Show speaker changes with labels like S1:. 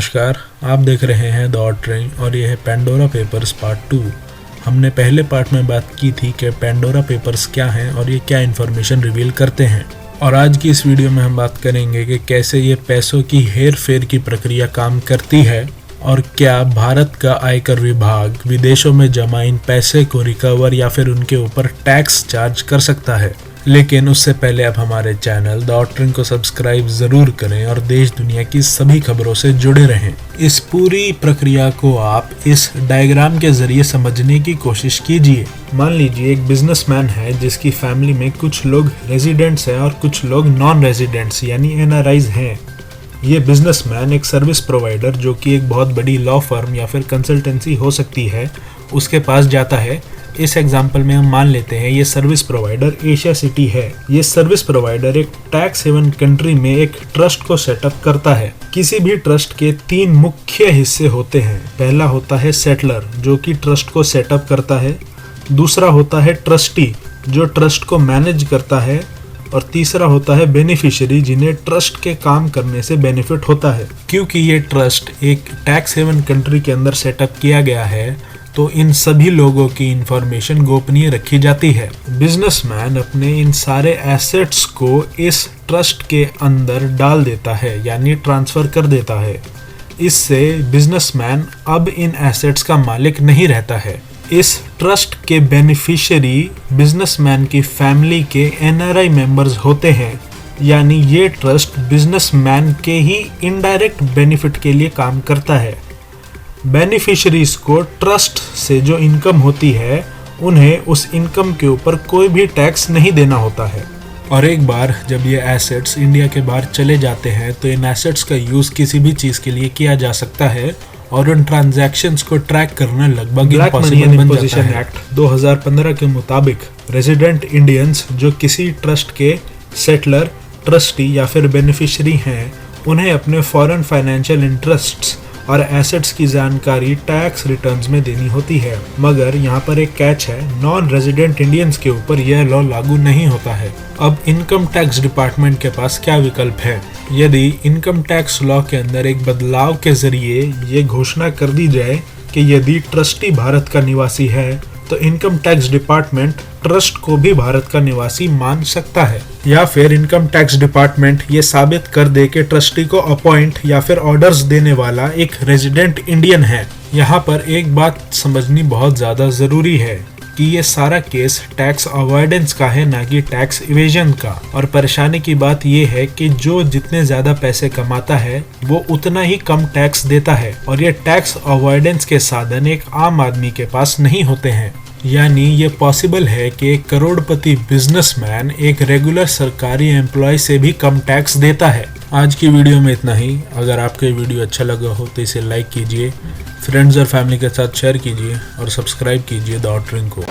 S1: नमस्कार, आप देख रहे हैं द ऑर्डरिंग और ये है पेंडोरा पेपर्स पार्ट 2। हमने पहले पार्ट में बात की थी कि पेंडोरा पेपर्स क्या हैं और ये क्या इन्फॉर्मेशन रिवील करते हैं। और आज की इस वीडियो में हम बात करेंगे कि कैसे ये पैसों की हेर फेर की प्रक्रिया काम करती है और क्या भारत का आयकर विभाग विदेशों में जमा इन पैसे को रिकवर या फिर उनके ऊपर टैक्स चार्ज कर सकता है। लेकिन उससे पहले आप हमारे चैनल द ऑर्डरिंग को सब्सक्राइब जरूर करें और देश दुनिया की सभी खबरों से जुड़े रहें। इस पूरी प्रक्रिया को आप इस डायग्राम के जरिए समझने की कोशिश कीजिए। मान लीजिए एक बिजनेसमैन है जिसकी फैमिली में कुछ लोग रेजिडेंट्स हैं और कुछ लोग नॉन रेजिडेंट्स यानी एनआरआईज हैं। ये बिजनेसमैन एक सर्विस प्रोवाइडर जो कि एक बहुत बड़ी लॉ फर्म या फिर कंसल्टेंसी हो सकती है, उसके पास जाता है। इस एग्जाम्पल में हम मान लेते हैं ये सर्विस प्रोवाइडर एशिया सिटी है। ये सर्विस प्रोवाइडर एक टैक्स हेवन कंट्री में एक ट्रस्ट को सेटअप करता है। किसी भी ट्रस्ट के 3 मुख्य हिस्से होते हैं। पहला होता है सेटलर जो कि ट्रस्ट को सेटअप करता है, दूसरा होता है ट्रस्टी जो ट्रस्ट को मैनेज करता है, और तीसरा होता है बेनिफिशियरी जिन्हें ट्रस्ट के काम करने से बेनिफिट होता है। क्योंकि ये ट्रस्ट एक टैक्स हेवन कंट्री के अंदर सेटअप किया गया है तो इन सभी लोगों की इंफॉर्मेशन गोपनीय रखी जाती है। बिजनेसमैन अपने इन सारे एसेट्स को इस ट्रस्ट के अंदर डाल देता है यानी ट्रांसफर कर देता है। इससे बिजनेसमैन अब इन एसेट्स का मालिक नहीं रहता है। इस ट्रस्ट के बेनिफिशियरी बिजनेसमैन की फैमिली के एनआरआई मेंबर्स होते हैं, यानी ये ट्रस्ट बिजनेसमैन के ही इनडायरेक्ट बेनिफिट के लिए काम करता है। बेनिफिशरीज को ट्रस्ट से जो इनकम होती है उन्हें उस इनकम के ऊपर कोई भी टैक्स नहीं देना होता है। और एक बार जब ये एसेट्स इंडिया के बाहर चले जाते हैं तो इन एसेट्स का यूज़ किसी भी चीज़ के लिए किया जा सकता है और उन ट्रांजैक्शंस को ट्रैक करना लगभग इम्पॉसिबल बन जाता है। एक्ट 2015 के मुताबिक रेजिडेंट इंडियंस जो किसी ट्रस्ट के सेटलर, ट्रस्टी या फिर बेनिफिशरी हैं उन्हें अपने फॉरेन फाइनेंशियल इंटरेस्ट्स और एसेट्स की जानकारी टैक्स रिटर्न्स में देनी होती है। मगर यहाँ पर एक कैच है, नॉन रेजिडेंट इंडियंस के ऊपर यह लॉ लागू नहीं होता है। अब इनकम टैक्स डिपार्टमेंट के पास क्या विकल्प है? यदि इनकम टैक्स लॉ के अंदर एक बदलाव के जरिए ये घोषणा कर दी जाए कि यदि ट्रस्टी भारत का निवासी है तो इनकम टैक्स डिपार्टमेंट ट्रस्ट को भी भारत का निवासी मान सकता है, या फिर इनकम टैक्स डिपार्टमेंट ये साबित कर दे कि ट्रस्टी को अपॉइंट या फिर ऑर्डर्स देने वाला एक रेजिडेंट इंडियन है। यहाँ पर एक बात समझनी बहुत ज्यादा जरूरी है कि ये सारा केस टैक्स अवॉइडेंस का है, ना कि टैक्स इवेजन का। और परेशानी की बात ये है कि जो जितने ज्यादा पैसे कमाता है वो उतना ही कम टैक्स देता है, और ये टैक्स अवॉइडेंस के साधन एक आम आदमी के पास नहीं होते हैं। यानी ये पॉसिबल है कि एक करोड़पति बिजनेसमैन एक रेगुलर सरकारी एम्प्लॉय से भी कम टैक्स देता है। आज की वीडियो में इतना ही। अगर आपको ये वीडियो अच्छा लगा हो तो इसे लाइक कीजिए, फ्रेंड्स और फैमिली के साथ शेयर कीजिए और सब्सक्राइब कीजिए द ऑर्डरिंग को।